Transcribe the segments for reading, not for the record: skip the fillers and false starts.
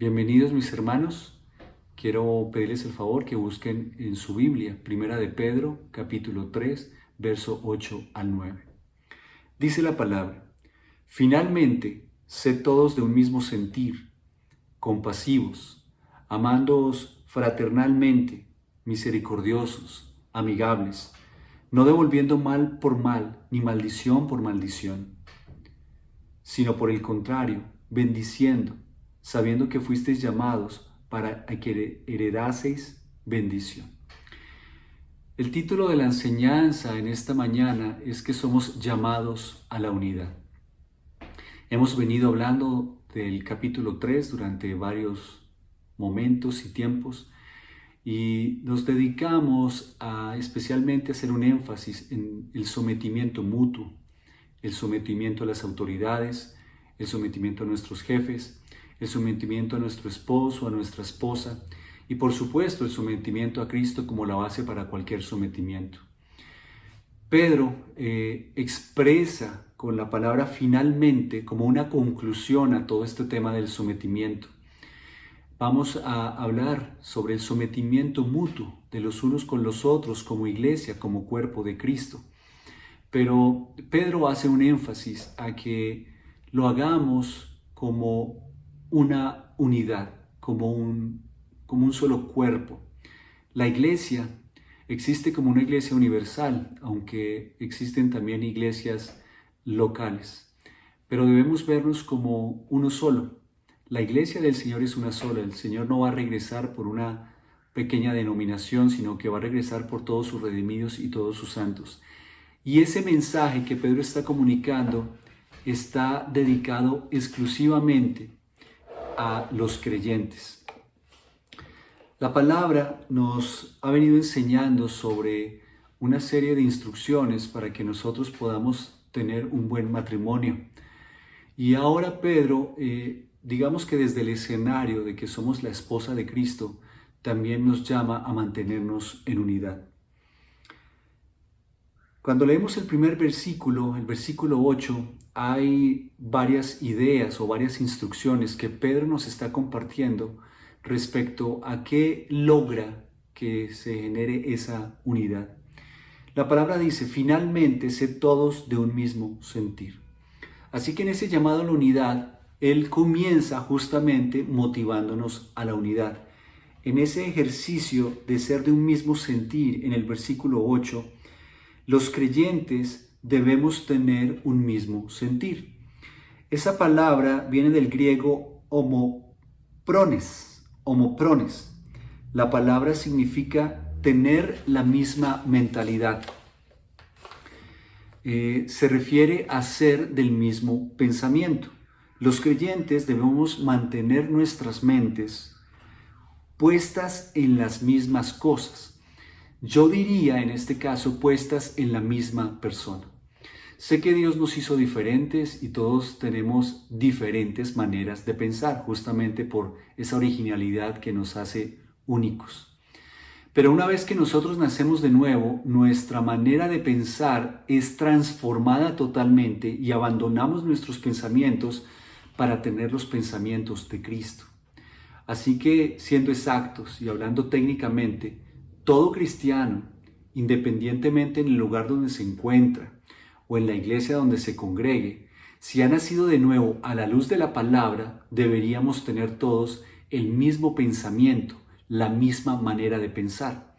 Bienvenidos mis hermanos. Quiero pedirles el favor que busquen en su Biblia, Primera de Pedro, capítulo 3, verso 8 al 9. Dice la palabra: Finalmente, sed todos de un mismo sentir, compasivos, amándoos fraternalmente, misericordiosos, amigables, no devolviendo mal por mal, ni maldición por maldición, sino por el contrario, bendiciendo, sabiendo que fuisteis llamados para que heredaseis bendición. El título de la enseñanza en esta mañana es que somos llamados a la unidad. Hemos venido hablando del capítulo 3 durante varios momentos y tiempos y nos dedicamos a especialmente hacer un énfasis en el sometimiento mutuo, el sometimiento a las autoridades, el sometimiento a nuestros jefes, el sometimiento a nuestro esposo, a nuestra esposa y por supuesto el sometimiento a Cristo como la base para cualquier sometimiento. Pedro expresa con la palabra finalmente como una conclusión a todo este tema del sometimiento. Vamos a hablar sobre el sometimiento mutuo de los unos con los otros como iglesia, como cuerpo de Cristo. Pero Pedro hace un énfasis a que lo hagamos como una unidad, como un solo cuerpo. La iglesia existe como una iglesia universal, aunque existen también iglesias locales. Pero debemos vernos como uno solo. La iglesia del Señor es una sola. El Señor no va a regresar por una pequeña denominación, sino que va a regresar por todos sus redimidos y todos sus santos. Y ese mensaje que Pedro está comunicando está dedicado exclusivamente a los creyentes. La palabra nos ha venido enseñando sobre una serie de instrucciones para que nosotros podamos tener un buen matrimonio. Y ahora Pedro, digamos que desde el escenario de que somos la esposa de Cristo, también nos llama a mantenernos en unidad. Cuando leemos el primer versículo, el versículo 8, hay varias ideas o varias instrucciones que Pedro nos está compartiendo respecto a qué logra que se genere esa unidad. La palabra dice: finalmente, sed todos de un mismo sentir. Así que en ese llamado a la unidad, él comienza justamente motivándonos a la unidad. En ese ejercicio de ser de un mismo sentir, en el versículo 8, los creyentes debemos tener un mismo sentir. Esa palabra viene del griego homoprones. La palabra significa tener la misma mentalidad. Se refiere a ser del mismo pensamiento. Los creyentes debemos mantener nuestras mentes puestas en las mismas cosas. Yo diría en este caso puestas en la misma persona. Sé que Dios nos hizo diferentes y todos tenemos diferentes maneras de pensar, justamente por esa originalidad que nos hace únicos. Pero una vez que nosotros nacemos de nuevo, nuestra manera de pensar es transformada totalmente y abandonamos nuestros pensamientos para tener los pensamientos de Cristo. Así que, siendo exactos y hablando técnicamente, todo cristiano, independientemente en el lugar donde se encuentra o en la iglesia donde se congregue, si ha nacido de nuevo a la luz de la palabra, deberíamos tener todos el mismo pensamiento, la misma manera de pensar.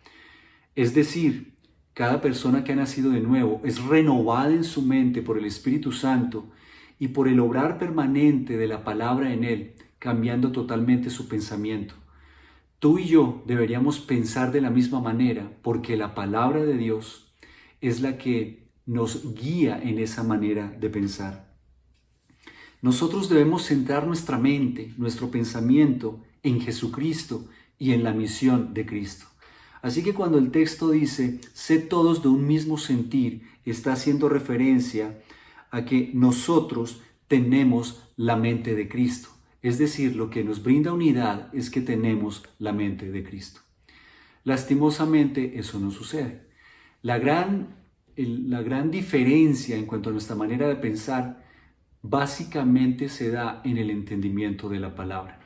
Es decir, cada persona que ha nacido de nuevo es renovada en su mente por el Espíritu Santo y por el obrar permanente de la palabra en él, cambiando totalmente su pensamiento. Tú y yo deberíamos pensar de la misma manera porque la palabra de Dios es la que nos guía en esa manera de pensar. Nosotros debemos centrar nuestra mente, nuestro pensamiento en Jesucristo y en la misión de Cristo. Así que cuando el texto dice, sed todos de un mismo sentir, está haciendo referencia a que nosotros tenemos la mente de Cristo. Es decir, lo que nos brinda unidad es que tenemos la mente de Cristo. Lastimosamente, eso no sucede. La gran diferencia en cuanto a nuestra manera de pensar básicamente se da en el entendimiento de la palabra.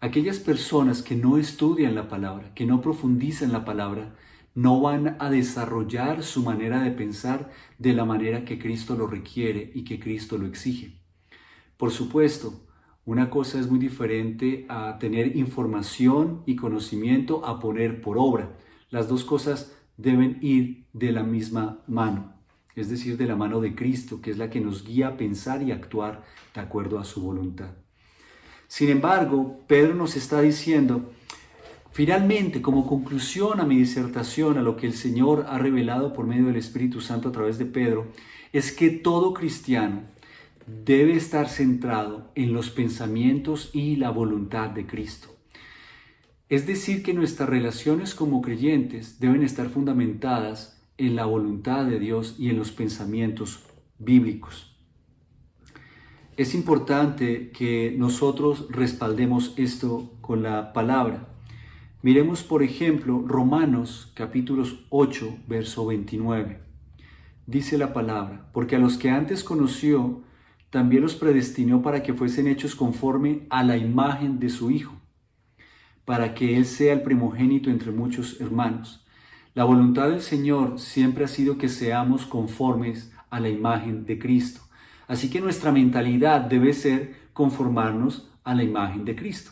Aquellas personas que no estudian la palabra, que no profundizan la palabra, no van a desarrollar su manera de pensar de la manera que Cristo lo requiere y que Cristo lo exige. Por supuesto, una cosa es muy diferente a tener información y conocimiento a poner por obra. Las dos cosas deben ir de la misma mano, es decir, de la mano de Cristo, que es la que nos guía a pensar y actuar de acuerdo a su voluntad. Sin embargo, Pedro nos está diciendo, finalmente, como conclusión a mi disertación, a lo que el Señor ha revelado por medio del Espíritu Santo a través de Pedro, es que todo cristiano debe estar centrado en los pensamientos y la voluntad de Cristo. Es decir, que nuestras relaciones como creyentes deben estar fundamentadas en la voluntad de Dios y en los pensamientos bíblicos. Es importante que nosotros respaldemos esto con la palabra. Miremos, por ejemplo, Romanos capítulos 8, verso 29. Dice la palabra, porque a los que antes conoció, también los predestinó para que fuesen hechos conforme a la imagen de su Hijo, para que Él sea el primogénito entre muchos hermanos. La voluntad del Señor siempre ha sido que seamos conformes a la imagen de Cristo. Así que nuestra mentalidad debe ser conformarnos a la imagen de Cristo.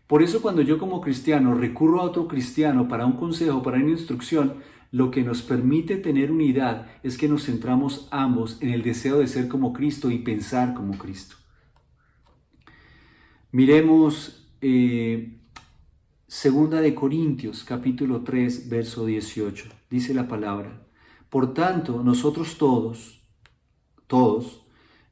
Por eso cuando yo como cristiano recurro a otro cristiano para un consejo, para una instrucción, lo que nos permite tener unidad es que nos centramos ambos en el deseo de ser como Cristo y pensar como Cristo. Miremos Segunda de Corintios, capítulo 3, verso 18. Dice la palabra, por tanto, nosotros todos,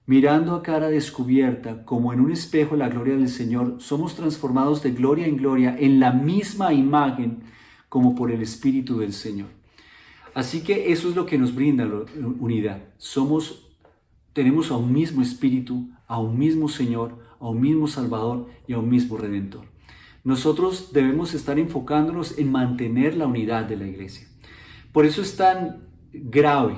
mirando a cara descubierta, como en un espejo la gloria del Señor, somos transformados de gloria en gloria en la misma imagen como por el Espíritu del Señor. Así que eso es lo que nos brinda la unidad. Tenemos a un mismo Espíritu, a un mismo Señor, a un mismo Salvador y a un mismo Redentor. Nosotros debemos estar enfocándonos en mantener la unidad de la iglesia. Por eso es tan grave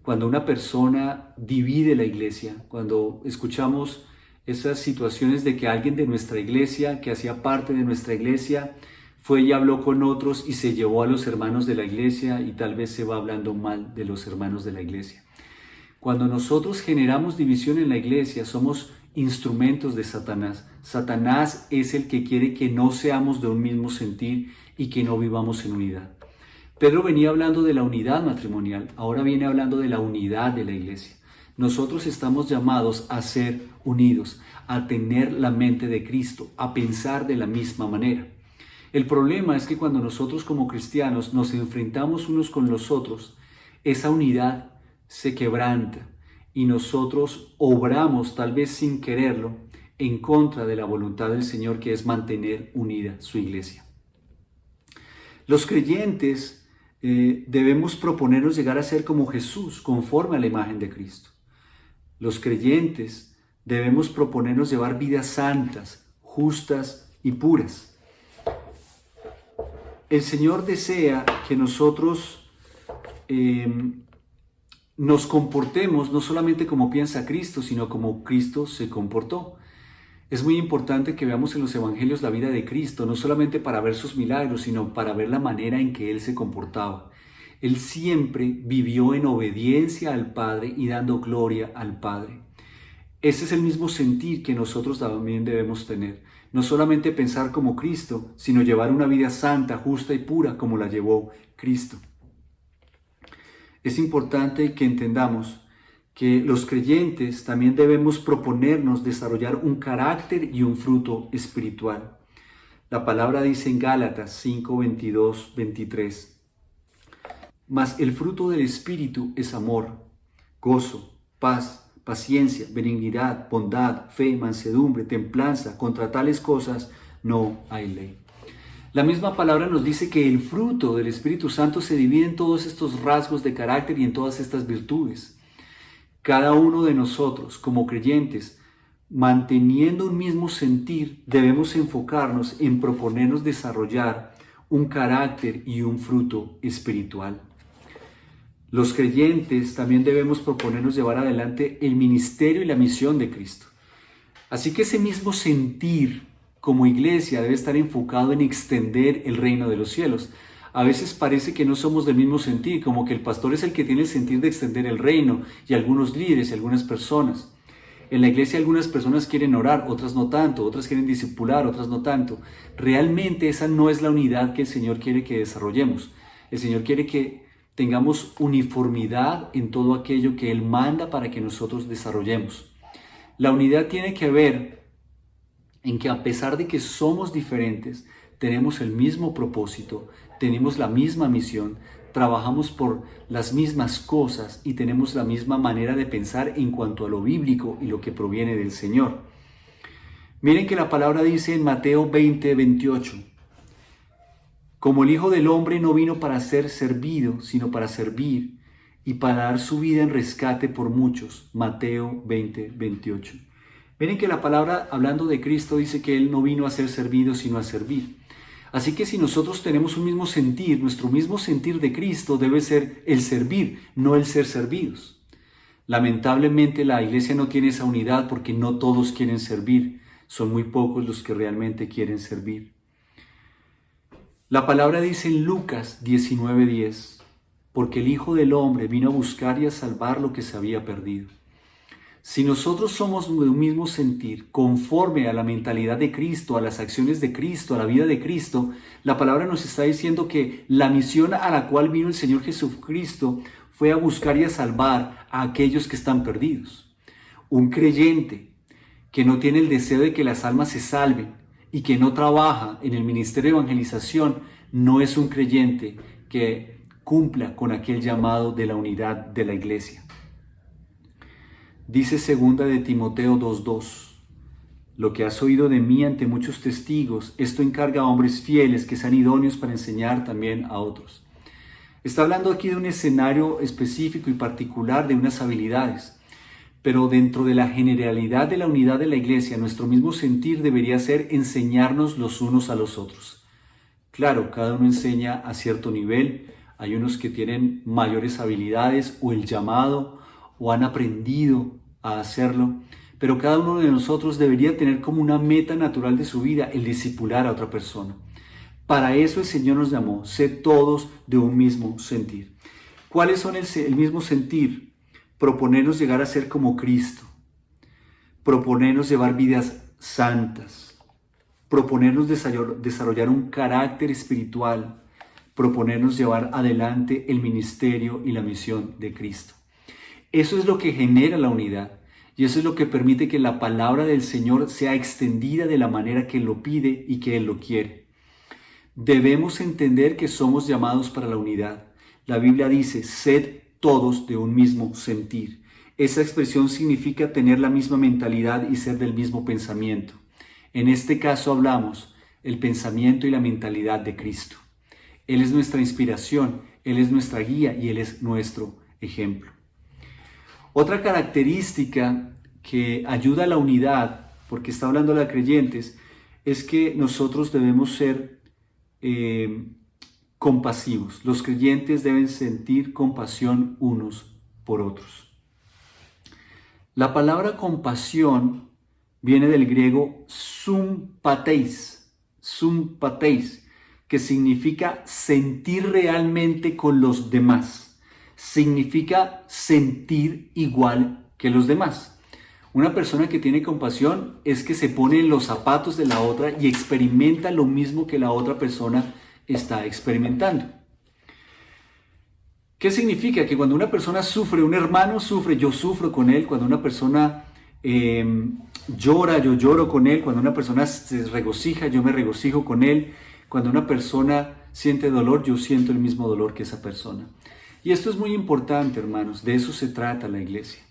cuando una persona divide la iglesia, cuando escuchamos esas situaciones de que alguien de nuestra iglesia, que hacía parte de nuestra iglesia, fue y habló con otros y se llevó a los hermanos de la iglesia y tal vez se va hablando mal de los hermanos de la iglesia. Cuando nosotros generamos división en la iglesia, somos instrumentos de Satanás. Satanás es el que quiere que no seamos de un mismo sentir y que no vivamos en unidad. Pedro venía hablando de la unidad matrimonial, ahora viene hablando de la unidad de la iglesia. Nosotros estamos llamados a ser unidos, a tener la mente de Cristo, a pensar de la misma manera. El problema es que cuando nosotros como cristianos nos enfrentamos unos con los otros, esa unidad se quebranta y nosotros obramos, tal vez sin quererlo, en contra de la voluntad del Señor, que es mantener unida su iglesia. Los creyentes debemos proponernos llegar a ser como Jesús, conforme a la imagen de Cristo. Los creyentes debemos proponernos llevar vidas santas, justas y puras. El Señor desea que nosotros nos comportemos no solamente como piensa Cristo, sino como Cristo se comportó. Es muy importante que veamos en los evangelios la vida de Cristo, no solamente para ver sus milagros, sino para ver la manera en que Él se comportaba. Él siempre vivió en obediencia al Padre y dando gloria al Padre. Ese es el mismo sentir que nosotros también debemos tener. No solamente pensar como Cristo, sino llevar una vida santa, justa y pura como la llevó Cristo. Es importante que entendamos que los creyentes también debemos proponernos desarrollar un carácter y un fruto espiritual. La palabra dice en Gálatas 5, 22, 23. Mas el fruto del Espíritu es amor, gozo, paz, paciencia, benignidad, bondad, fe, mansedumbre, templanza. Contra tales cosas no hay ley. La misma palabra nos dice que el fruto del Espíritu Santo se divide en todos estos rasgos de carácter y en todas estas virtudes. Cada uno de nosotros, como creyentes, manteniendo un mismo sentir, debemos enfocarnos en proponernos desarrollar un carácter y un fruto espiritual. Los creyentes también debemos proponernos llevar adelante el ministerio y la misión de Cristo. Así que ese mismo sentir como iglesia debe estar enfocado en extender el reino de los cielos. A veces parece que no somos del mismo sentir, como que el pastor es el que tiene el sentir de extender el reino, y algunos líderes y algunas personas. En la iglesia algunas personas quieren orar, otras no tanto, otras quieren discipular, otras no tanto. Realmente esa no es la unidad que el Señor quiere que desarrollemos. El Señor quiere que tengamos uniformidad en todo aquello que Él manda para que nosotros desarrollemos. La unidad tiene que ver en que a pesar de que somos diferentes, tenemos el mismo propósito, tenemos la misma misión, trabajamos por las mismas cosas y tenemos la misma manera de pensar en cuanto a lo bíblico y lo que proviene del Señor. Miren que la palabra dice en Mateo 20:28, como el Hijo del Hombre no vino para ser servido, sino para servir y para dar su vida en rescate por muchos. Mateo 20:28. Miren que la palabra, hablando de Cristo, dice que Él no vino a ser servido, sino a servir. Así que si nosotros tenemos un mismo sentir, nuestro mismo sentir de Cristo debe ser el servir, no el ser servidos. Lamentablemente la iglesia no tiene esa unidad porque no todos quieren servir, son muy pocos los que realmente quieren servir. La palabra dice en Lucas 19:10, porque el Hijo del Hombre vino a buscar y a salvar lo que se había perdido. Si nosotros somos de un mismo sentir, conforme a la mentalidad de Cristo, a las acciones de Cristo, a la vida de Cristo, la palabra nos está diciendo que la misión a la cual vino el Señor Jesucristo fue a buscar y a salvar a aquellos que están perdidos. Un creyente que no tiene el deseo de que las almas se salven y que no trabaja en el ministerio de evangelización, no es un creyente que cumpla con aquel llamado de la unidad de la iglesia. Dice 2 de Timoteo 2:2, lo que has oído de mí ante muchos testigos, esto encarga a hombres fieles que sean idóneos para enseñar también a otros. Está hablando aquí de un escenario específico y particular de unas habilidades, pero dentro de la generalidad de la unidad de la iglesia, nuestro mismo sentir debería ser enseñarnos los unos a los otros. Claro, cada uno enseña a cierto nivel, hay unos que tienen mayores habilidades o el llamado, o han aprendido a hacerlo, pero cada uno de nosotros debería tener como una meta natural de su vida el discipular a otra persona. Para eso el Señor nos llamó, sed todos de un mismo sentir. ¿Cuáles son el mismo sentir? Proponernos llegar a ser como Cristo, proponernos llevar vidas santas, proponernos desarrollar un carácter espiritual, proponernos llevar adelante el ministerio y la misión de Cristo. Eso es lo que genera la unidad y eso es lo que permite que la palabra del Señor sea extendida de la manera que Él lo pide y que Él lo quiere. Debemos entender que somos llamados para la unidad. La Biblia dice, sed todos de un mismo sentir. Esa expresión significa tener la misma mentalidad y ser del mismo pensamiento. En este caso hablamos el pensamiento y la mentalidad de Cristo. Él es nuestra inspiración, Él es nuestra guía y Él es nuestro ejemplo. Otra característica que ayuda a la unidad, porque está hablando de creyentes, es que nosotros debemos ser compasivos. Los creyentes deben sentir compasión unos por otros. La palabra compasión viene del griego sympatheis, que significa sentir realmente con los demás. Significa sentir igual que los demás. Una persona que tiene compasión es que se pone en los zapatos de la otra y experimenta lo mismo que la otra persona está experimentando. ¿Qué significa? Que cuando una persona sufre, un hermano sufre, yo sufro con él. Cuando una persona llora, yo lloro con él. Cuando una persona se regocija, yo me regocijo con él. Cuando una persona siente dolor, yo siento el mismo dolor que esa persona. Y esto es muy importante, hermanos, de eso se trata la iglesia.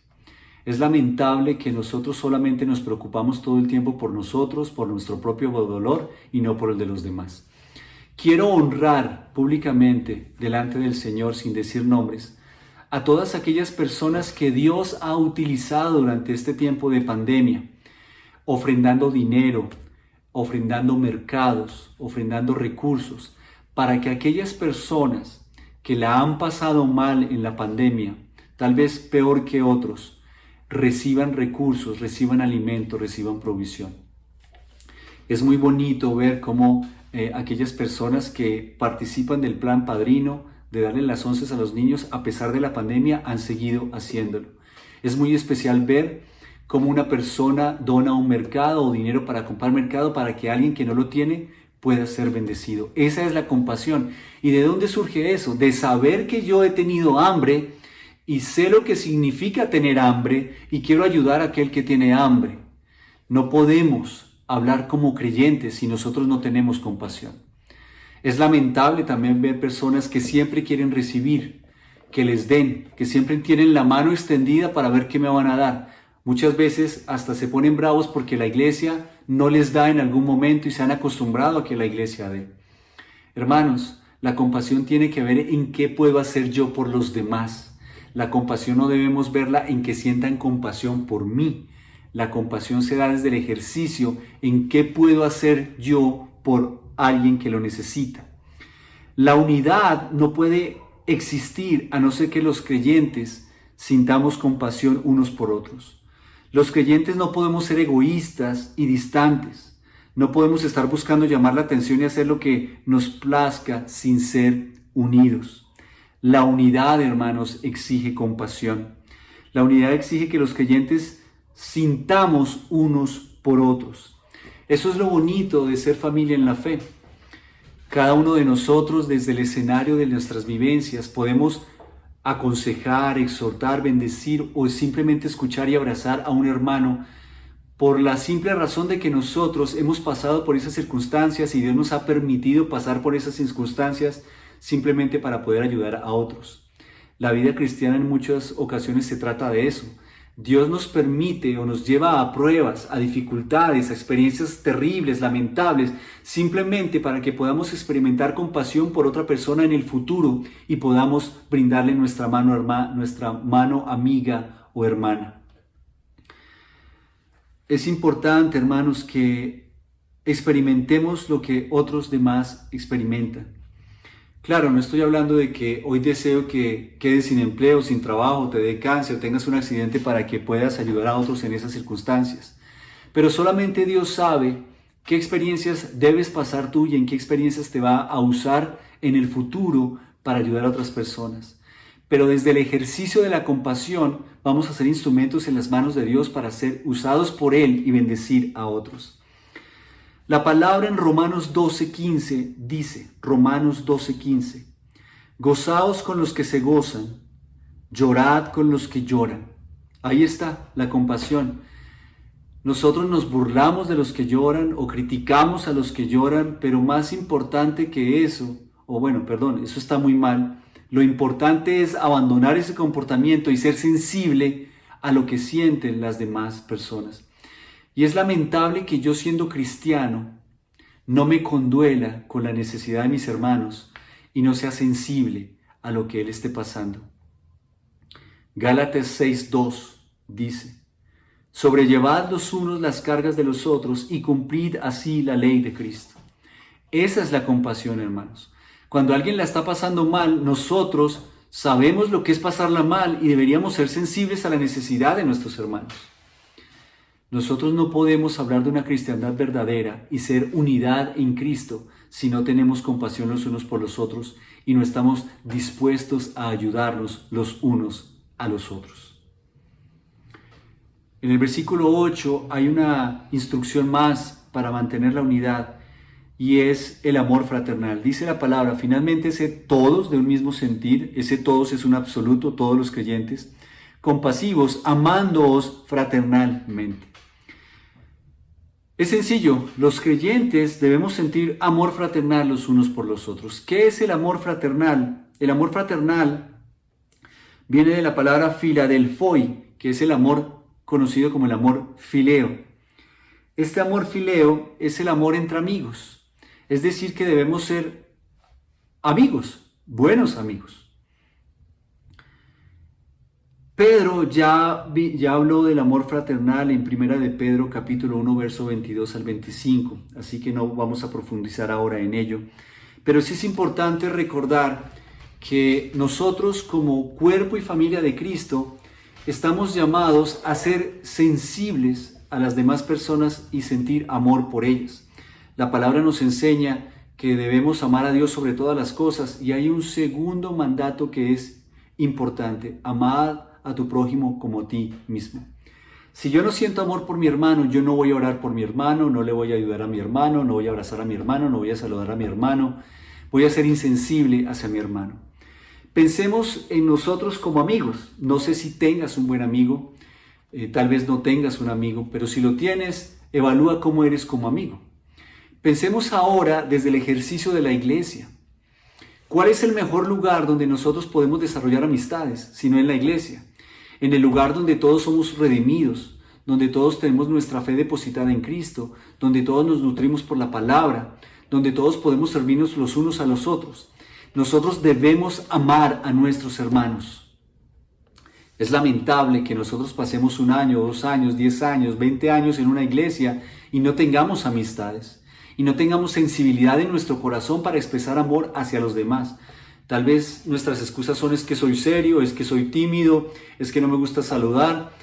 Es lamentable que nosotros solamente nos preocupamos todo el tiempo por nosotros, por nuestro propio dolor y no por el de los demás. Quiero honrar públicamente delante del Señor, sin decir nombres, a todas aquellas personas que Dios ha utilizado durante este tiempo de pandemia, ofrendando dinero, ofrendando mercados, ofrendando recursos, para que aquellas personas que la han pasado mal en la pandemia, tal vez peor que otros, reciban recursos, reciban alimento, reciban provisión. Es muy bonito ver cómo aquellas personas que participan del plan Padrino de darle las onces a los niños a pesar de la pandemia han seguido haciéndolo. Es muy especial ver cómo una persona dona un mercado o dinero para comprar mercado para que alguien que no lo tiene pueda ser bendecido. Esa es la compasión. ¿Y de dónde surge eso? De saber que yo he tenido hambre y sé lo que significa tener hambre y quiero ayudar a aquel que tiene hambre. No podemos hablar como creyentes si nosotros no tenemos compasión. Es lamentable también ver personas que siempre quieren recibir, que les den, que siempre tienen la mano extendida para ver qué me van a dar. Muchas veces hasta se ponen bravos porque la iglesia no les da en algún momento y se han acostumbrado a que la iglesia dé. Hermanos, la compasión tiene que ver en qué puedo hacer yo por los demás. La compasión no debemos verla en que sientan compasión por mí. La compasión se da desde el ejercicio en qué puedo hacer yo por alguien que lo necesita. La unidad no puede existir a no ser que los creyentes sintamos compasión unos por otros. Los creyentes no podemos ser egoístas y distantes. No podemos estar buscando llamar la atención y hacer lo que nos plazca sin ser unidos. La unidad, hermanos, exige compasión. La unidad exige que los creyentes sintamos unos por otros. Eso es lo bonito de ser familia en la fe. Cada uno de nosotros, desde el escenario de nuestras vivencias, podemos aconsejar, exhortar, bendecir o simplemente escuchar y abrazar a un hermano por la simple razón de que nosotros hemos pasado por esas circunstancias y Dios nos ha permitido pasar por esas circunstancias simplemente para poder ayudar a otros. La vida cristiana en muchas ocasiones se trata de eso. Dios nos permite o nos lleva a pruebas, a dificultades, a experiencias terribles, lamentables, simplemente para que podamos experimentar compasión por otra persona en el futuro y podamos brindarle nuestra mano amiga o hermana. Es importante, hermanos, que experimentemos lo que otros demás experimentan. Claro, no estoy hablando de que hoy deseo que quedes sin empleo, sin trabajo, te dé cáncer, tengas un accidente para que puedas ayudar a otros en esas circunstancias. Pero solamente Dios sabe qué experiencias debes pasar tú y en qué experiencias te va a usar en el futuro para ayudar a otras personas. Pero desde el ejercicio de la compasión vamos a ser instrumentos en las manos de Dios para ser usados por Él y bendecir a otros. La palabra en Romanos 12:15 dice, Romanos 12:15, gozaos con los que se gozan, llorad con los que lloran. Ahí está la compasión. Nosotros nos burlamos de los que lloran o criticamos a los que lloran, pero más importante que eso, eso está muy mal. Lo importante es abandonar ese comportamiento y ser sensible a lo que sienten las demás personas. Y es lamentable que yo, siendo cristiano, no me conduela con la necesidad de mis hermanos y no sea sensible a lo que él esté pasando. Gálatas 6:2 dice, sobrellevad los unos las cargas de los otros y cumplid así la ley de Cristo. Esa es la compasión, hermanos. Cuando alguien la está pasando mal, nosotros sabemos lo que es pasarla mal y deberíamos ser sensibles a la necesidad de nuestros hermanos. Nosotros no podemos hablar de una cristiandad verdadera y ser unidad en Cristo si no tenemos compasión los unos por los otros y no estamos dispuestos a ayudarnos los unos a los otros. En el versículo 8 hay una instrucción más para mantener la unidad y es el amor fraternal. Dice la palabra, finalmente sed todos de un mismo sentir, ese todos es un absoluto, todos los creyentes, compasivos, amándoos fraternalmente. Es sencillo, los creyentes debemos sentir amor fraternal los unos por los otros. ¿Qué es el amor fraternal? El amor fraternal viene de la palabra philadelphoi, que es el amor conocido como el amor fileo. Este amor fileo es el amor entre amigos, es decir, que debemos ser amigos, buenos amigos. Pedro ya habló del amor fraternal en 1 de Pedro capítulo 1 verso 22 al 25, así que no vamos a profundizar ahora en ello. Pero sí es importante recordar que nosotros como cuerpo y familia de Cristo estamos llamados a ser sensibles a las demás personas y sentir amor por ellas. La palabra nos enseña que debemos amar a Dios sobre todas las cosas, y hay un segundo mandato que es importante: amar a tu prójimo como a ti mismo. Si yo no siento amor por mi hermano, yo no voy a orar por mi hermano, no le voy a ayudar a mi hermano, no voy a abrazar a mi hermano, no voy a saludar a mi hermano, voy a ser insensible hacia mi hermano. Pensemos en nosotros como amigos. No sé si tengas un buen amigo, tal vez no tengas un amigo, pero si lo tienes, evalúa cómo eres como amigo. Pensemos ahora desde el ejercicio de la iglesia. ¿Cuál es el mejor lugar donde nosotros podemos desarrollar amistades, si no en la iglesia? En el lugar donde todos somos redimidos, donde todos tenemos nuestra fe depositada en Cristo, donde todos nos nutrimos por la palabra, donde todos podemos servirnos los unos a los otros. Nosotros debemos amar a nuestros hermanos. Es lamentable que nosotros pasemos 1 año, 2 años, 10 años, 20 años en una iglesia y no tengamos amistades, y no tengamos sensibilidad en nuestro corazón para expresar amor hacia los demás. Tal vez nuestras excusas son: es que soy serio, es que soy tímido, es que no me gusta saludar.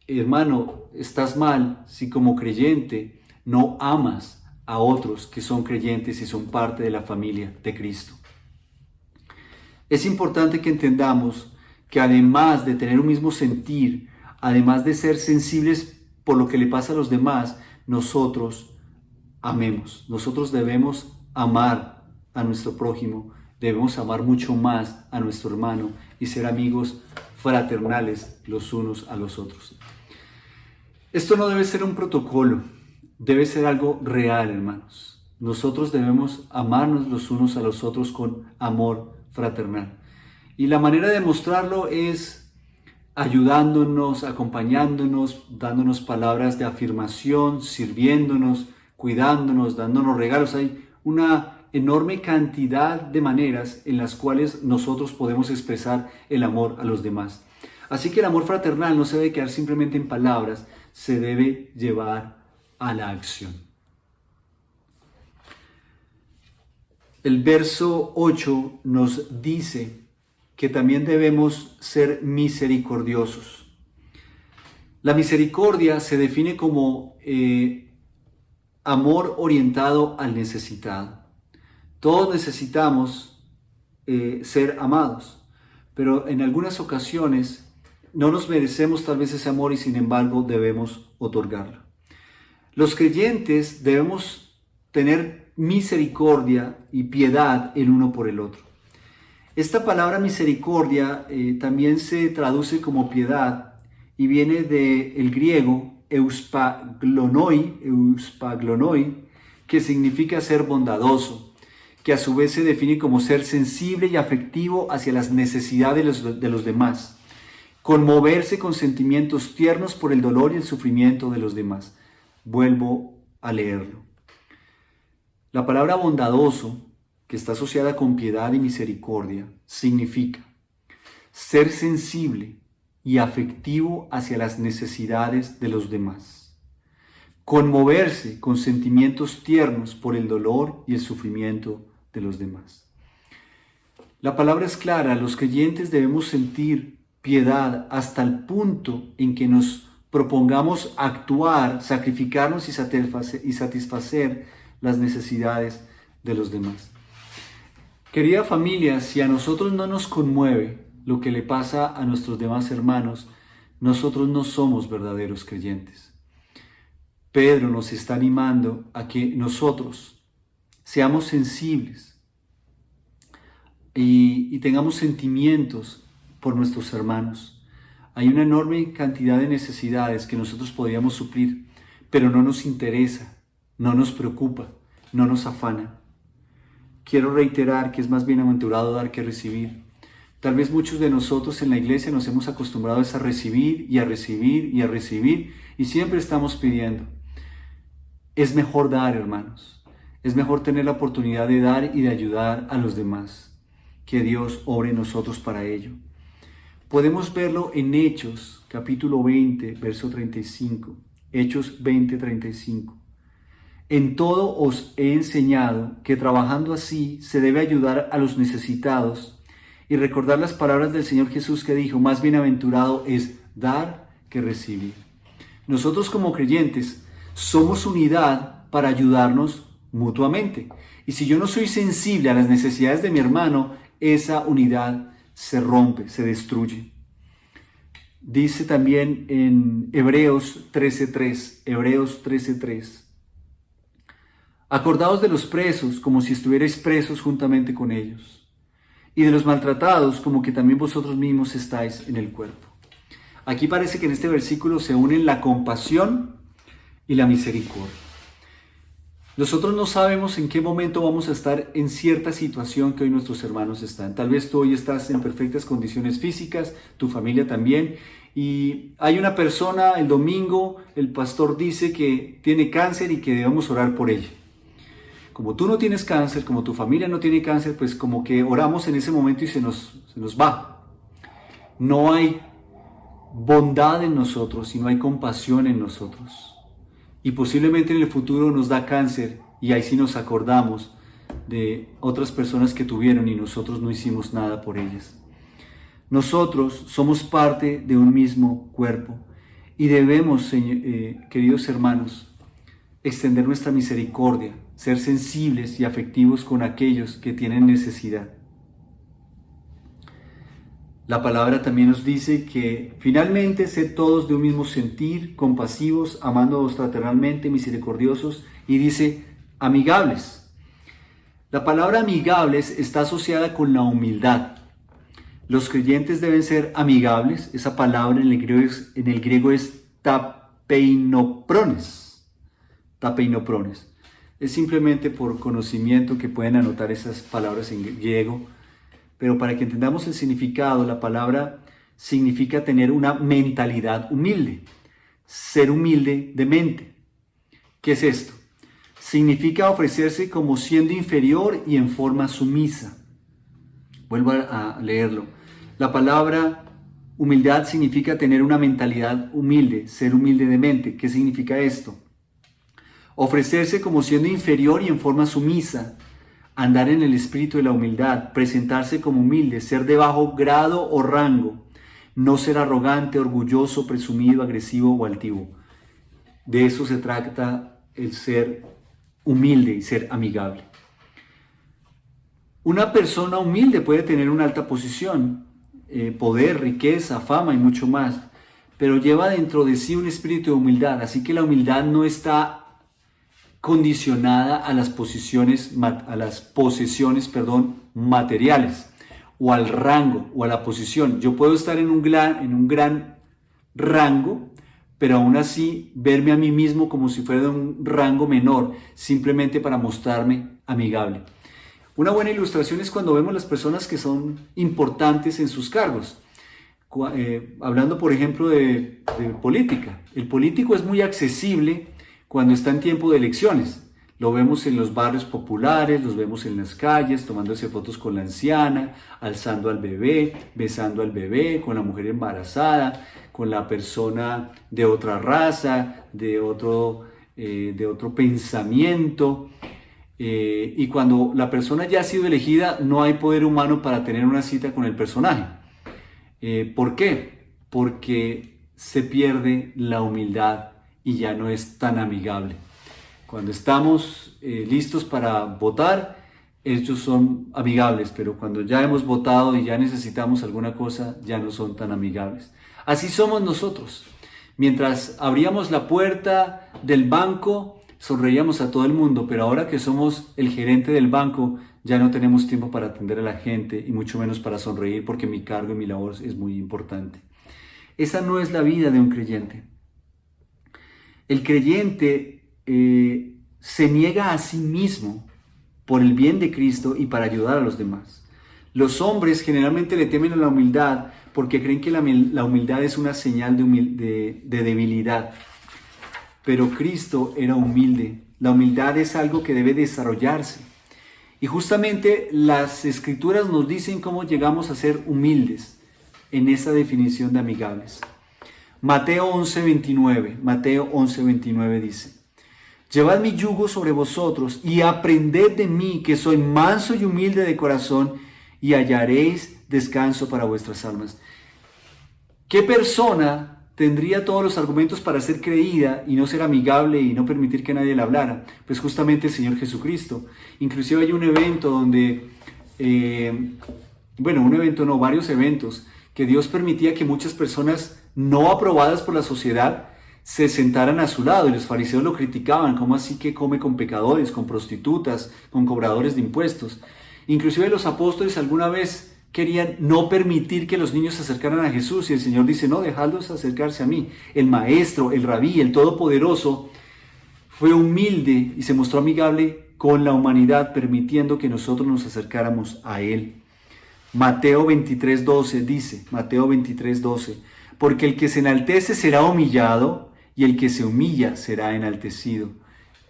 Hermano, estás mal si como creyente no amas a otros que son creyentes y son parte de la familia de Cristo. Es importante que entendamos que además de tener un mismo sentir, además de ser sensibles por lo que le pasa a los demás, nosotros amemos. Nosotros debemos amar a nuestro prójimo, debemos amar mucho más a nuestro hermano y ser amigos fraternales los unos a los otros. Esto no debe ser un protocolo, debe ser algo real, hermanos. Nosotros debemos amarnos los unos a los otros con amor fraternal. Y la manera de mostrarlo es ayudándonos, acompañándonos, dándonos palabras de afirmación, sirviéndonos, cuidándonos, dándonos regalos. Hay una enorme cantidad de maneras en las cuales nosotros podemos expresar el amor a los demás. Así que el amor fraternal no se debe quedar simplemente en palabras, se debe llevar a la acción. El verso 8 nos dice que también debemos ser misericordiosos. La misericordia se define como amor orientado al necesitado. Todos necesitamos ser amados, pero en algunas ocasiones no nos merecemos tal vez ese amor y sin embargo debemos otorgarlo. Los creyentes debemos tener misericordia y piedad el uno por el otro. Esta palabra misericordia también se traduce como piedad y viene del griego euspaglonoi, que significa ser bondadoso, que a su vez se define como ser sensible y afectivo hacia las necesidades de los demás, conmoverse con sentimientos tiernos por el dolor y el sufrimiento de los demás. Vuelvo a leerlo. La palabra bondadoso, que está asociada con piedad y misericordia, significa ser sensible y afectivo hacia las necesidades de los demás, conmoverse con sentimientos tiernos por el dolor y el sufrimiento de los demás. La palabra es clara: los creyentes debemos sentir piedad hasta el punto en que nos propongamos actuar, sacrificarnos y satisfacer las necesidades de los demás. Querida familia, si a nosotros no nos conmueve lo que le pasa a nuestros demás hermanos, nosotros no somos verdaderos creyentes. Pedro nos está animando a que nosotros seamos sensibles y tengamos sentimientos por nuestros hermanos. Hay una enorme cantidad de necesidades que nosotros podríamos suplir, pero no nos interesa, no nos preocupa, no nos afana. Quiero reiterar que es más bienaventurado dar que recibir. Tal vez muchos de nosotros en la iglesia nos hemos acostumbrado a recibir y a recibir y a recibir y siempre estamos pidiendo. Es mejor dar, hermanos. Es mejor tener la oportunidad de dar y de ayudar a los demás. Que Dios obre en nosotros para ello. Podemos verlo en Hechos, capítulo 20, verso 35. Hechos 20, 35. En todo os he enseñado que trabajando así se debe ayudar a los necesitados y recordar las palabras del Señor Jesús que dijo: más bienaventurado es dar que recibir. Nosotros como creyentes somos unidad para ayudarnos mutuamente. Y si yo no soy sensible a las necesidades de mi hermano, esa unidad se rompe, se destruye. Dice también en Hebreos 13:3, Hebreos 13:3, acordaos de los presos como si estuvierais presos juntamente con ellos, y de los maltratados como que también vosotros mismos estáis en el cuerpo. Aquí parece que en este versículo se unen la compasión y la misericordia. Nosotros no sabemos en qué momento vamos a estar en cierta situación que hoy nuestros hermanos están. Tal vez tú hoy estás en perfectas condiciones físicas, tu familia también, y hay una persona, el domingo, el pastor dice que tiene cáncer y que debemos orar por ella. Como tú no tienes cáncer, como tu familia no tiene cáncer, pues como que oramos en ese momento y se nos va. No hay bondad en nosotros y no hay compasión en nosotros. Y posiblemente en el futuro nos da cáncer y ahí sí nos acordamos de otras personas que tuvieron y nosotros no hicimos nada por ellas. Nosotros somos parte de un mismo cuerpo y debemos, queridos hermanos, extender nuestra misericordia, ser sensibles y afectivos con aquellos que tienen necesidad. La palabra también nos dice que finalmente sed todos de un mismo sentir, compasivos, amándoos fraternalmente, misericordiosos, y dice amigables. La palabra amigables está asociada con la humildad. Los creyentes deben ser amigables. Esa palabra en el griego es tapeinoprones. Tapeinoprones. Es simplemente por conocimiento que pueden anotar esas palabras en griego. Pero para que entendamos el significado, la palabra significa tener una mentalidad humilde, ser humilde de mente. ¿Qué es esto? Significa ofrecerse como siendo inferior y en forma sumisa. Vuelvo a leerlo. La palabra humildad significa tener una mentalidad humilde, ser humilde de mente. ¿Qué significa esto? Ofrecerse como siendo inferior y en forma sumisa. Andar en el espíritu de la humildad, presentarse como humilde, ser de bajo grado o rango, no ser arrogante, orgulloso, presumido, agresivo o altivo. De eso se trata el ser humilde y ser amigable. Una persona humilde puede tener una alta posición, poder, riqueza, fama y mucho más, pero lleva dentro de sí un espíritu de humildad, así que la humildad no está condicionada a las posesiones materiales o al rango o a la posición. Yo puedo estar en un gran rango, pero aún así verme a mí mismo como si fuera de un rango menor, simplemente para mostrarme amigable. Una buena ilustración es cuando vemos las personas que son importantes en sus cargos. Hablando, por ejemplo, de política. El político es muy accesible cuando está en tiempo de elecciones. Lo vemos en los barrios populares, los vemos en las calles, tomándose fotos con la anciana, alzando al bebé, besando al bebé, con la mujer embarazada, con la persona de otra raza, de otro pensamiento. Y cuando la persona ya ha sido elegida, no hay poder humano para tener una cita con el personaje. ¿Por qué? Porque se pierde la humildad y ya no es tan amigable. Cuando estamos listos para votar, ellos son amigables, pero cuando ya hemos votado y ya necesitamos alguna cosa, ya no son tan amigables. Así somos nosotros. Mientras abríamos la puerta del banco, sonreíamos a todo el mundo, pero ahora que somos el gerente del banco, ya no tenemos tiempo para atender a la gente y mucho menos para sonreír porque mi cargo y mi labor es muy importante. Esa no es la vida de un creyente. El creyente se niega a sí mismo por el bien de Cristo y para ayudar a los demás. Los hombres generalmente le temen a la humildad porque creen que la humildad es una señal de debilidad. Pero Cristo era humilde. La humildad es algo que debe desarrollarse. Y justamente las Escrituras nos dicen cómo llegamos a ser humildes en esa definición de amigables. Mateo 11:29 dice: llevad mi yugo sobre vosotros y aprended de mí, que soy manso y humilde de corazón, y hallaréis descanso para vuestras almas. ¿Qué persona tendría todos los argumentos para ser creída y no ser amigable y no permitir que nadie la hablara? Pues justamente el Señor Jesucristo. Inclusive hay un evento donde, varios eventos, que Dios permitía que muchas personas no aprobadas por la sociedad se sentaran a su lado, y los fariseos lo criticaban: ¿cómo así que come con pecadores, con prostitutas, con cobradores de impuestos? Inclusive los apóstoles alguna vez querían no permitir que los niños se acercaran a Jesús, y el Señor dice: no, dejadlos acercarse a mí. El maestro, el rabí, el todopoderoso, fue humilde y se mostró amigable con la humanidad, permitiendo que nosotros nos acercáramos a Él. Mateo 23:12 dice, Mateo 23:12, porque el que se enaltece será humillado, y el que se humilla será enaltecido.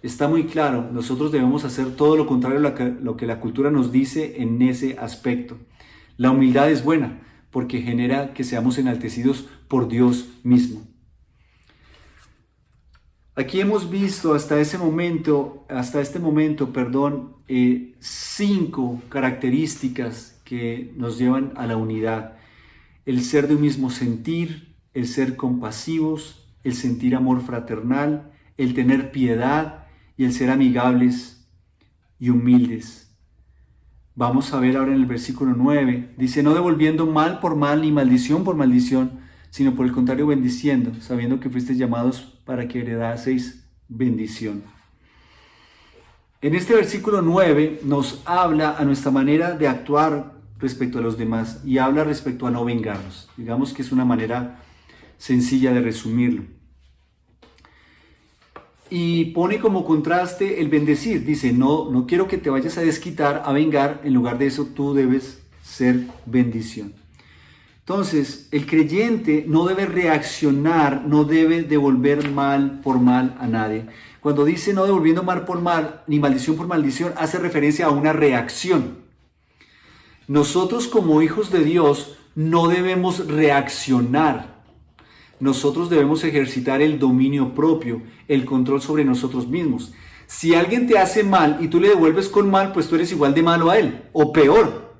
Está muy claro, nosotros debemos hacer todo lo contrario a lo que la cultura nos dice en ese aspecto. La humildad es buena porque genera que seamos enaltecidos por Dios mismo. Aquí hemos visto hasta este momento, 5 características que nos llevan a la unidad. El ser de un mismo sentir, el ser compasivos, el sentir amor fraternal, el tener piedad y el ser amigables y humildes. Vamos a ver ahora en el versículo 9, dice: no devolviendo mal por mal ni maldición por maldición, sino por el contrario bendiciendo, sabiendo que fuisteis llamados para que heredaseis bendición. En este versículo 9 nos habla a nuestra manera de actuar respecto a los demás y habla respecto a no vengarnos. Digamos que es una manera sencilla de resumirlo. Y pone como contraste el bendecir. Dice: no quiero que te vayas a desquitar, a vengar. En lugar de eso, tú debes ser bendición. Entonces, el creyente no debe reaccionar, no debe devolver mal por mal a nadie. Cuando dice no devolviendo mal por mal, ni maldición por maldición, hace referencia a una reacción. Nosotros como hijos de Dios no debemos reaccionar. Nosotros debemos ejercitar el dominio propio, el control sobre nosotros mismos. Si alguien te hace mal y tú le devuelves con mal, pues tú eres igual de malo a él, o peor.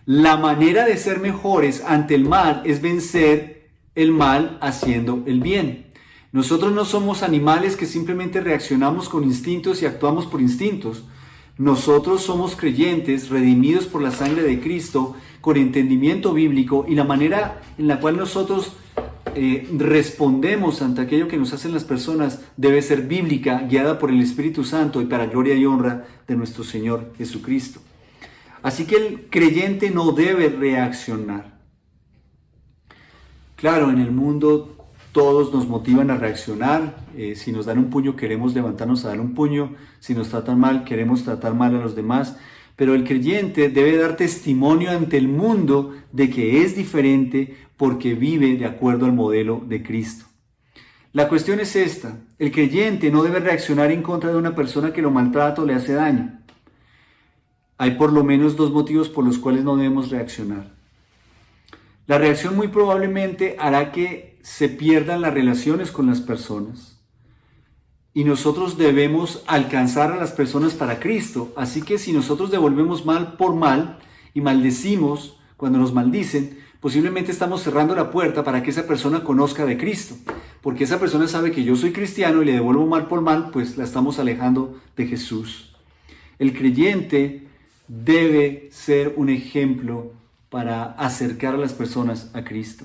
La manera de ser mejores ante el mal es vencer el mal haciendo el bien. Nosotros no somos animales que simplemente reaccionamos con instintos y actuamos por instintos. Nosotros somos creyentes, redimidos por la sangre de Cristo, con entendimiento bíblico, y la manera en la cual nosotros respondemos ante aquello que nos hacen las personas debe ser bíblica, guiada por el Espíritu Santo y para gloria y honra de nuestro Señor Jesucristo. Así que el creyente no debe reaccionar. Claro, en el mundo todos nos motivan a reaccionar. Si nos dan un puño, queremos levantarnos a dar un puño. Si nos tratan mal, queremos tratar mal a los demás. Pero el creyente debe dar testimonio ante el mundo de que es diferente porque vive de acuerdo al modelo de Cristo. La cuestión es esta: el creyente no debe reaccionar en contra de una persona que lo maltrata o le hace daño. Hay por lo menos 2 motivos por los cuales no debemos reaccionar. La reacción muy probablemente hará que se pierdan las relaciones con las personas. Y nosotros debemos alcanzar a las personas para Cristo. Así que si nosotros devolvemos mal por mal y maldecimos cuando nos maldicen, posiblemente estamos cerrando la puerta para que esa persona conozca de Cristo. Porque esa persona sabe que yo soy cristiano y le devuelvo mal por mal, pues la estamos alejando de Jesús. El creyente debe ser un ejemplo para acercar a las personas a Cristo.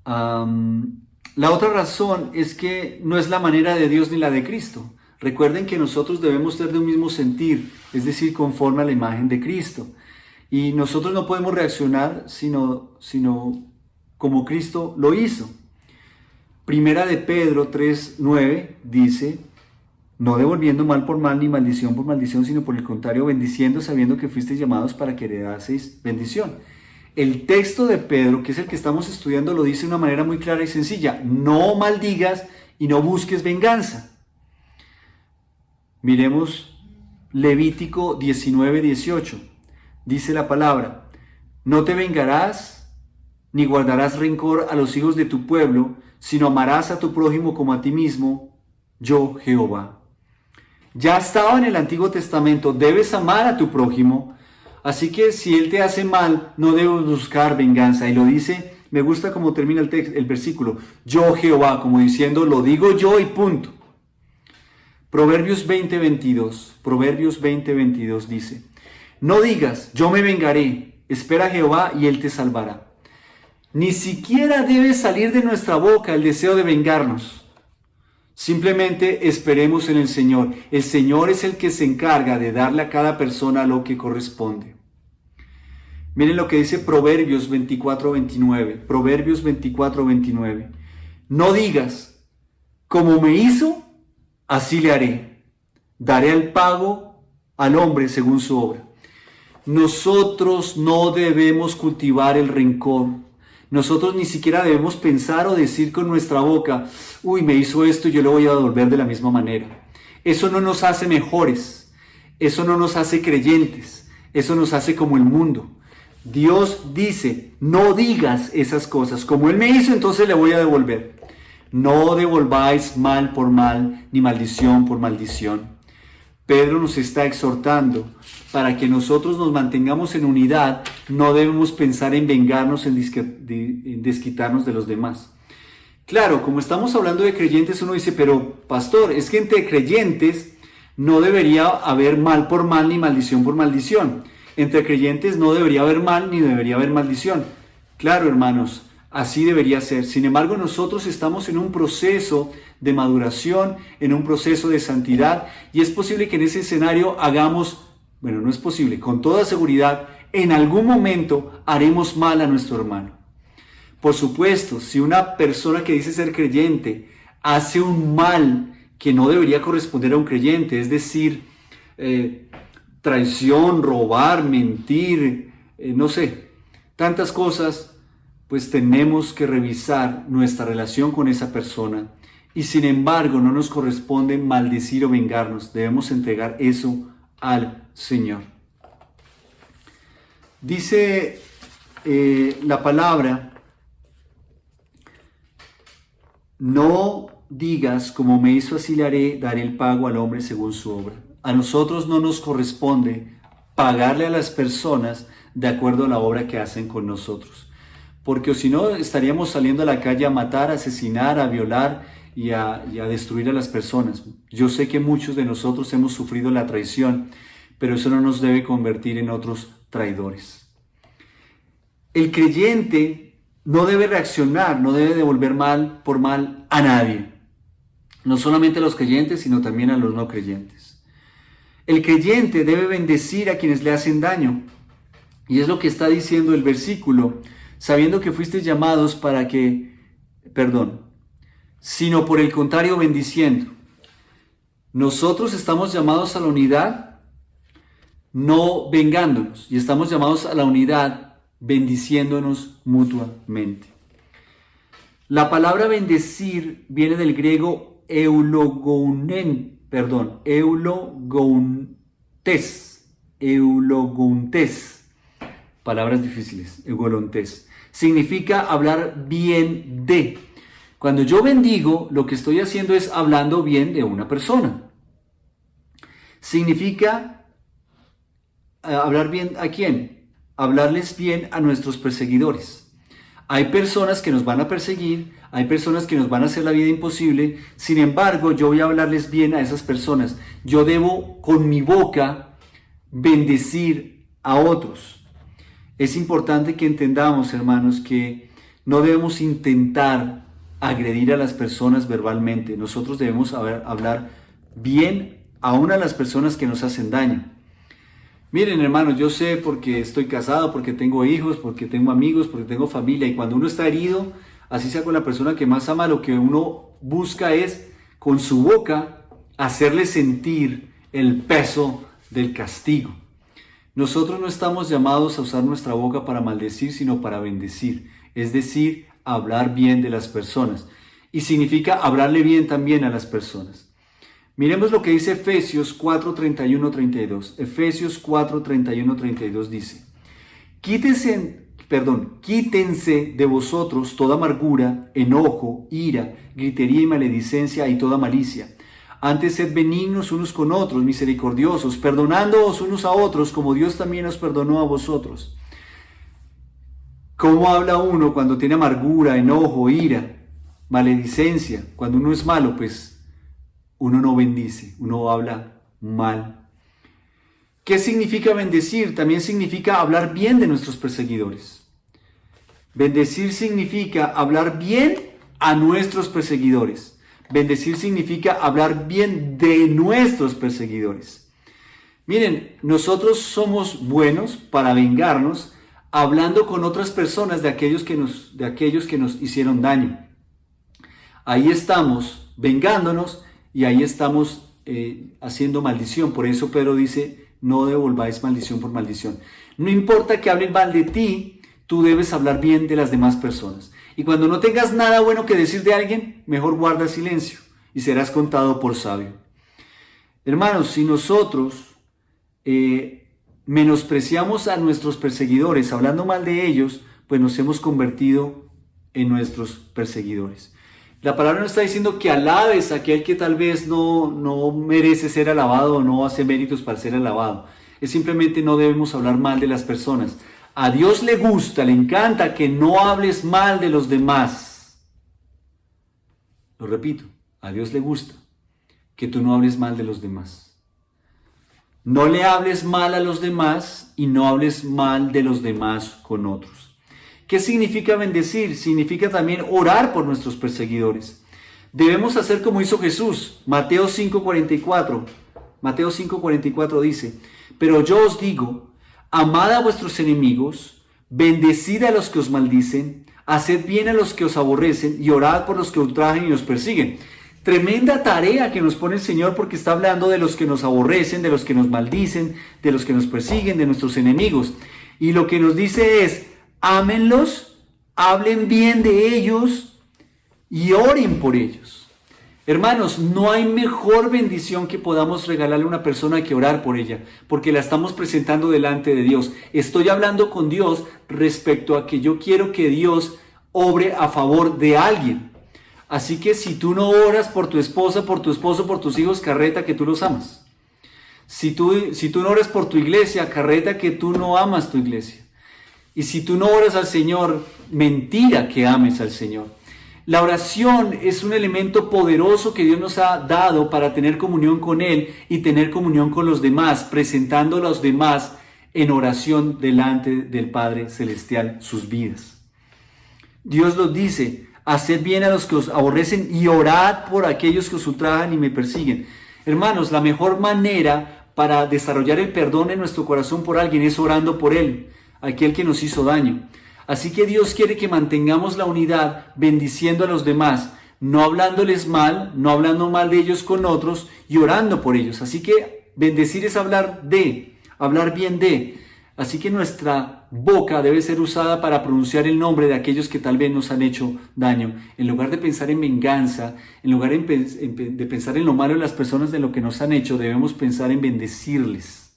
La otra razón es que no es la manera de Dios ni la de Cristo. Recuerden que nosotros debemos ser de un mismo sentir, es decir, conforme a la imagen de Cristo. Y nosotros no podemos reaccionar sino como Cristo lo hizo. Primera de Pedro 3:9 dice: no devolviendo mal por mal ni maldición por maldición, sino por el contrario bendiciendo, sabiendo que fuisteis llamados para que heredaseis bendición. El texto de Pedro, que es el que estamos estudiando, lo dice de una manera muy clara y sencilla: no maldigas y no busques venganza. Miremos Levítico 19:18. Dice la palabra: no te vengarás ni guardarás rencor a los hijos de tu pueblo, sino amarás a tu prójimo como a ti mismo, yo Jehová. Ya estaba en el Antiguo Testamento: debes amar a tu prójimo. Así que si él te hace mal, no debes buscar venganza. Y lo dice Me gusta cómo termina el versículo. Yo Jehová, como diciendo, lo digo yo y punto. Proverbios 20:22. Proverbios 20:22 dice, no digas, yo me vengaré. Espera a Jehová y Él te salvará. Ni siquiera debe salir de nuestra boca el deseo de vengarnos. Simplemente esperemos en el Señor. El Señor es el que se encarga de darle a cada persona lo que corresponde. Miren lo que dice Proverbios 24:29. Proverbios 24:29. No digas, como me hizo, así le haré. Daré el pago al hombre según su obra. Nosotros no debemos cultivar el rencor. Nosotros ni siquiera debemos pensar o decir con nuestra boca, uy, me hizo esto y yo le voy a devolver de la misma manera. Eso no nos hace mejores. Eso no nos hace creyentes. Eso nos hace como el mundo. Dios dice, no digas esas cosas. Como Él me hizo, entonces le voy a devolver. No devolváis mal por mal, ni maldición por maldición. Pedro nos está exhortando para que nosotros nos mantengamos en unidad. No debemos pensar en vengarnos, en desquitarnos de los demás. Claro, como estamos hablando de creyentes, uno dice, pero pastor, es que entre creyentes no debería haber mal por mal ni maldición por maldición. Entre creyentes no debería haber mal ni debería haber maldición. Claro, hermanos, así debería ser. Sin embargo, nosotros estamos en un proceso de maduración, en un proceso de santidad, y es posible que en ese escenario hagamos, bueno, no es posible, con toda seguridad, en algún momento haremos mal a nuestro hermano. Por supuesto, si una persona que dice ser creyente hace un mal que no debería corresponder a un creyente, es decir, traición, robar, mentir, no sé, tantas cosas, pues tenemos que revisar nuestra relación con esa persona. Y sin embargo, no nos corresponde maldecir o vengarnos. Debemos entregar eso al Señor. Dice la palabra, no digas, como me hizo así le haré, daré el pago al hombre según su obra. A nosotros no nos corresponde pagarle a las personas de acuerdo a la obra que hacen con nosotros. Porque si no, estaríamos saliendo a la calle a matar, a asesinar, a violar y a destruir a las personas. Yo sé que muchos de nosotros hemos sufrido la traición, pero eso no nos debe convertir en otros traidores. El creyente no debe reaccionar, no debe devolver mal por mal a nadie. No solamente a los creyentes, sino también a los no creyentes. El creyente debe bendecir a quienes le hacen daño. Y es lo que está diciendo el versículo, sabiendo que fuisteis llamados para que, sino por el contrario bendiciendo. Nosotros estamos llamados a la unidad, no vengándonos, y estamos llamados a la unidad bendiciéndonos mutuamente. La palabra bendecir viene del griego eulogountes, palabras difíciles, eulogountes. Significa hablar bien de. Cuando yo bendigo, lo que estoy haciendo es hablando bien de una persona. Significa hablar bien ¿a quién? Hablarles bien a nuestros perseguidores. Hay personas que nos van a perseguir, hay personas que nos van a hacer la vida imposible. Sin embargo, yo voy a hablarles bien a esas personas. Yo debo con mi boca bendecir a otros. Es importante que entendamos, hermanos, que no debemos intentar agredir a las personas verbalmente. Nosotros debemos hablar bien aún a las personas que nos hacen daño. Miren, hermanos, yo sé porque estoy casado, porque tengo hijos, porque tengo amigos, porque tengo familia, y cuando uno está herido, así sea con la persona que más ama, lo que uno busca es con su boca hacerle sentir el peso del castigo. Nosotros no estamos llamados a usar nuestra boca para maldecir, sino para bendecir, es decir, hablar bien de las personas. Y significa hablarle bien también a las personas. Miremos lo que dice Efesios 4:31-32. Efesios 4:31-32 dice: Quítense de vosotros toda amargura, enojo, ira, gritería y maledicencia y toda malicia. Antes sed benignos unos con otros, misericordiosos, perdonándoos unos a otros, como Dios también os perdonó a vosotros. ¿Cómo habla uno cuando tiene amargura, enojo, ira, maledicencia? Cuando uno es malo, pues uno no bendice, uno habla mal. ¿Qué significa bendecir? También significa hablar bien de nuestros perseguidores. Bendecir significa hablar bien a nuestros perseguidores. Bendecir significa hablar bien de nuestros perseguidores. Miren, nosotros somos buenos para vengarnos hablando con otras personas de aquellos que nos hicieron daño. Ahí estamos vengándonos y ahí estamos haciendo maldición. Por eso Pedro dice, no devolváis maldición por maldición. No importa que hablen mal de ti, tú debes hablar bien de las demás personas. Y cuando no tengas nada bueno que decir de alguien, mejor guarda silencio y serás contado por sabio. Hermanos, si nosotros menospreciamos a nuestros perseguidores, hablando mal de ellos, pues nos hemos convertido en nuestros perseguidores. La palabra nos está diciendo que alabes a aquel que tal vez no merece ser alabado o no hace méritos para ser alabado. Es simplemente no debemos hablar mal de las personas. A Dios le gusta, le encanta que no hables mal de los demás. Lo repito, a Dios le gusta que tú no hables mal de los demás. No le hables mal a los demás y no hables mal de los demás con otros. ¿Qué significa bendecir? Significa también orar por nuestros perseguidores. Debemos hacer como hizo Jesús. Mateo 5:44 dice, pero yo os digo, amad a vuestros enemigos, bendecid a los que os maldicen, haced bien a los que os aborrecen y orad por los que ultrajan y os persiguen. Tremenda tarea que nos pone el Señor porque está hablando de los que nos aborrecen, de los que nos maldicen, de los que nos persiguen, de nuestros enemigos. Y lo que nos dice es, ámenlos, hablen bien de ellos y oren por ellos. Hermanos, no hay mejor bendición que podamos regalarle a una persona que orar por ella, porque la estamos presentando delante de Dios. Estoy hablando con Dios respecto a que yo quiero que Dios obre a favor de alguien. Así que si tú no oras por tu esposa, por tu esposo, por tus hijos, carreta que tú los amas. Si tú no oras por tu iglesia, carreta que tú no amas tu iglesia. Y si tú no oras al Señor, mentira que ames al Señor. La oración es un elemento poderoso que Dios nos ha dado para tener comunión con Él y tener comunión con los demás, presentando a los demás en oración delante del Padre Celestial sus vidas. Dios los dice, haced bien a los que os aborrecen y orad por aquellos que os ultrajan y me persiguen. Hermanos, la mejor manera para desarrollar el perdón en nuestro corazón por alguien es orando por él, aquel que nos hizo daño. Así que Dios quiere que mantengamos la unidad bendiciendo a los demás, no hablándoles mal, no hablando mal de ellos con otros y orando por ellos. Así que bendecir es hablar bien de. Así que nuestra boca debe ser usada para pronunciar el nombre de aquellos que tal vez nos han hecho daño. En lugar de pensar en venganza, en lugar de pensar en lo malo de las personas de lo que nos han hecho, debemos pensar en bendecirles.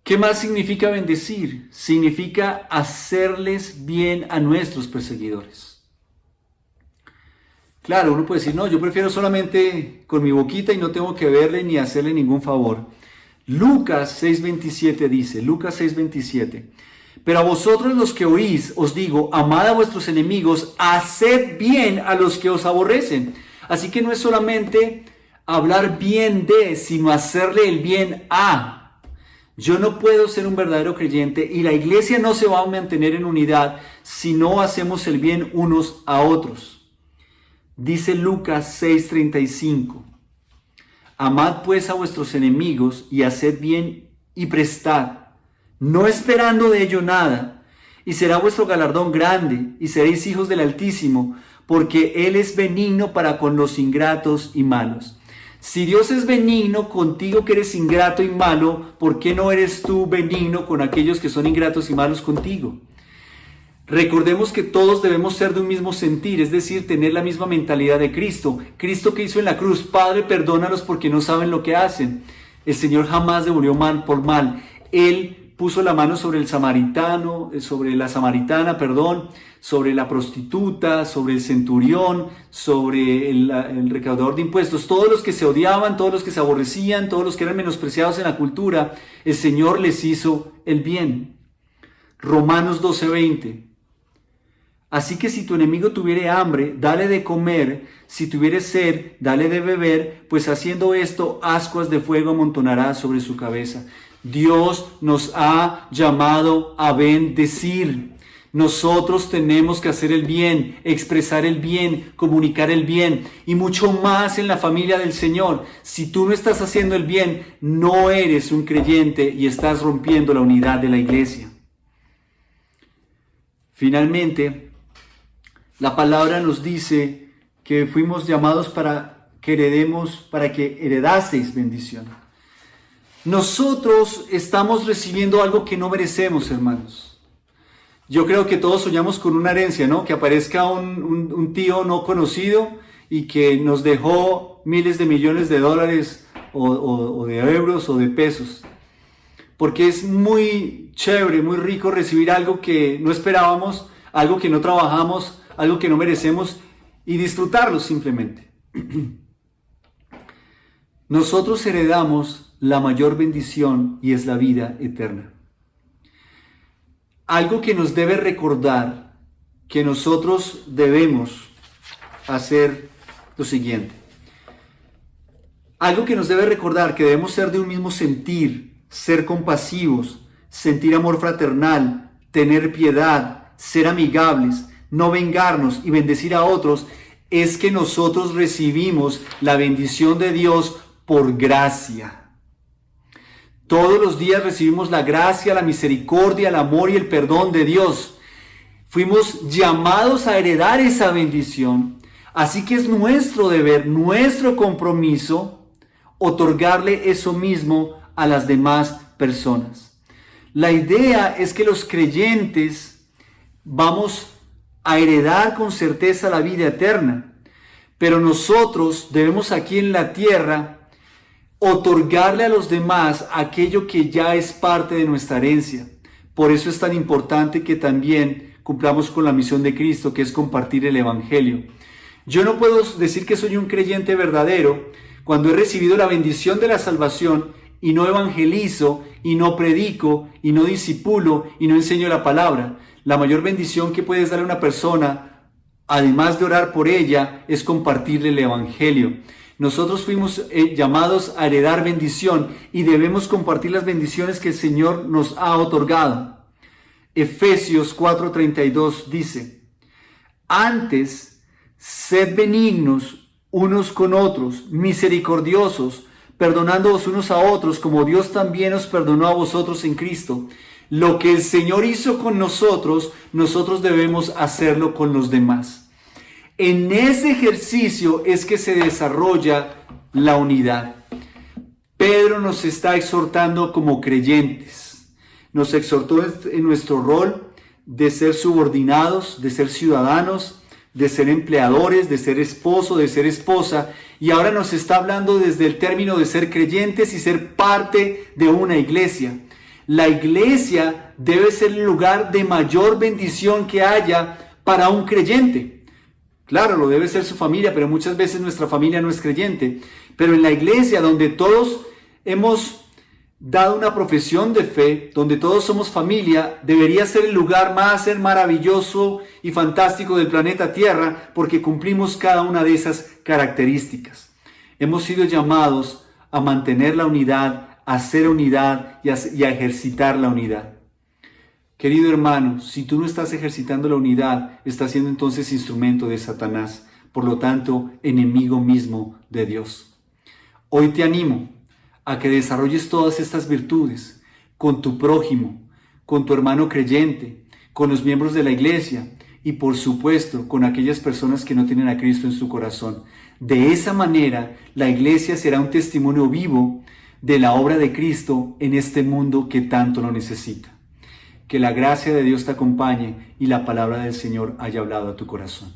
¿Qué más significa bendecir? Significa hacerles bien a nuestros perseguidores. Claro, uno puede decir, no, yo prefiero solamente con mi boquita y no tengo que verle ni hacerle ningún favor. Lucas 6:27 dice, Lucas 6:27, pero a vosotros los que oís, os digo, amad a vuestros enemigos, haced bien a los que os aborrecen. Así que no es solamente hablar bien de, sino hacerle el bien a. Yo no puedo ser un verdadero creyente y la iglesia no se va a mantener en unidad si no hacemos el bien unos a otros. Dice Lucas 6:35. Amad pues a vuestros enemigos y haced bien y prestad, no esperando de ello nada, y será vuestro galardón grande, y seréis hijos del Altísimo, porque Él es benigno para con los ingratos y malos. Si Dios es benigno contigo que eres ingrato y malo, ¿por qué no eres tú benigno con aquellos que son ingratos y malos contigo? Recordemos que todos debemos ser de un mismo sentir, es decir, tener la misma mentalidad de Cristo. Cristo que hizo en la cruz, Padre, perdónalos porque no saben lo que hacen. El Señor jamás devolvió mal por mal. Él puso la mano sobre la samaritana, sobre la prostituta, sobre el centurión, sobre el recaudador de impuestos. Todos los que se odiaban, todos los que se aborrecían, todos los que eran menospreciados en la cultura, el Señor les hizo el bien. Romanos 12:20. Así que si tu enemigo tuviere hambre, dale de comer, si tuviere sed, dale de beber, pues haciendo esto, ascuas de fuego amontonará sobre su cabeza. Dios nos ha llamado a bendecir. Nosotros tenemos que hacer el bien, expresar el bien, comunicar el bien y mucho más en la familia del Señor. Si tú no estás haciendo el bien, no eres un creyente y estás rompiendo la unidad de la iglesia. Finalmente, la palabra nos dice que fuimos llamados para que heredaseis bendición. Nosotros estamos recibiendo algo que no merecemos, hermanos. Yo creo que todos soñamos con una herencia, ¿no? Que aparezca un tío no conocido y que nos dejó miles de millones de dólares o de euros o de pesos. Porque es muy chévere, muy rico recibir algo que no esperábamos, algo que no trabajamos, algo que no merecemos y disfrutarlo simplemente. Nosotros heredamos la mayor bendición y es la vida eterna. Algo que nos debe recordar que nosotros debemos hacer lo siguiente. Algo que nos debe recordar que debemos ser de un mismo sentir, ser compasivos, sentir amor fraternal, tener piedad, ser amigables, no vengarnos y bendecir a otros, es que nosotros recibimos la bendición de Dios por gracia. Todos los días recibimos la gracia, la misericordia, el amor y el perdón de Dios. Fuimos llamados a heredar esa bendición. Así que es nuestro deber, nuestro compromiso, otorgarle eso mismo a las demás personas. La idea es que los creyentes vamos a heredar con certeza la vida eterna. Pero nosotros debemos aquí en la tierra otorgarle a los demás aquello que ya es parte de nuestra herencia. Por eso es tan importante que también cumplamos con la misión de Cristo, que es compartir el Evangelio. Yo no puedo decir que soy un creyente verdadero cuando he recibido la bendición de la salvación y no evangelizo, y no predico, y no discipulo, y no enseño la palabra. La mayor bendición que puedes darle a una persona, además de orar por ella, es compartirle el Evangelio. Nosotros fuimos llamados a heredar bendición y debemos compartir las bendiciones que el Señor nos ha otorgado. Efesios 4:32 dice: Antes, sed benignos unos con otros, misericordiosos, perdonándoos unos a otros, como Dios también os perdonó a vosotros en Cristo. Lo que el Señor hizo con nosotros, nosotros debemos hacerlo con los demás. En ese ejercicio es que se desarrolla la unidad. Pedro nos está exhortando como creyentes. Nos exhortó en nuestro rol de ser subordinados, de ser ciudadanos, de ser empleadores, de ser esposo, de ser esposa. Y ahora nos está hablando desde el término de ser creyentes y ser parte de una iglesia. La iglesia debe ser el lugar de mayor bendición que haya para un creyente. Claro, lo debe ser su familia, pero muchas veces nuestra familia no es creyente. Pero en la iglesia, donde todos hemos dado una profesión de fe, donde todos somos familia, debería ser el lugar más maravilloso y fantástico del planeta Tierra, porque cumplimos cada una de esas características. Hemos sido llamados a mantener la unidad, a hacer unidad y a ejercitar la unidad. Querido hermano, si tú no estás ejercitando la unidad, estás siendo entonces instrumento de Satanás, por lo tanto, enemigo mismo de Dios. Hoy te animo a que desarrolles todas estas virtudes con tu prójimo, con tu hermano creyente, con los miembros de la iglesia y por supuesto con aquellas personas que no tienen a Cristo en su corazón. De esa manera, la iglesia será un testimonio vivo de la obra de Cristo en este mundo que tanto lo necesita. Que la gracia de Dios te acompañe y la palabra del Señor haya hablado a tu corazón.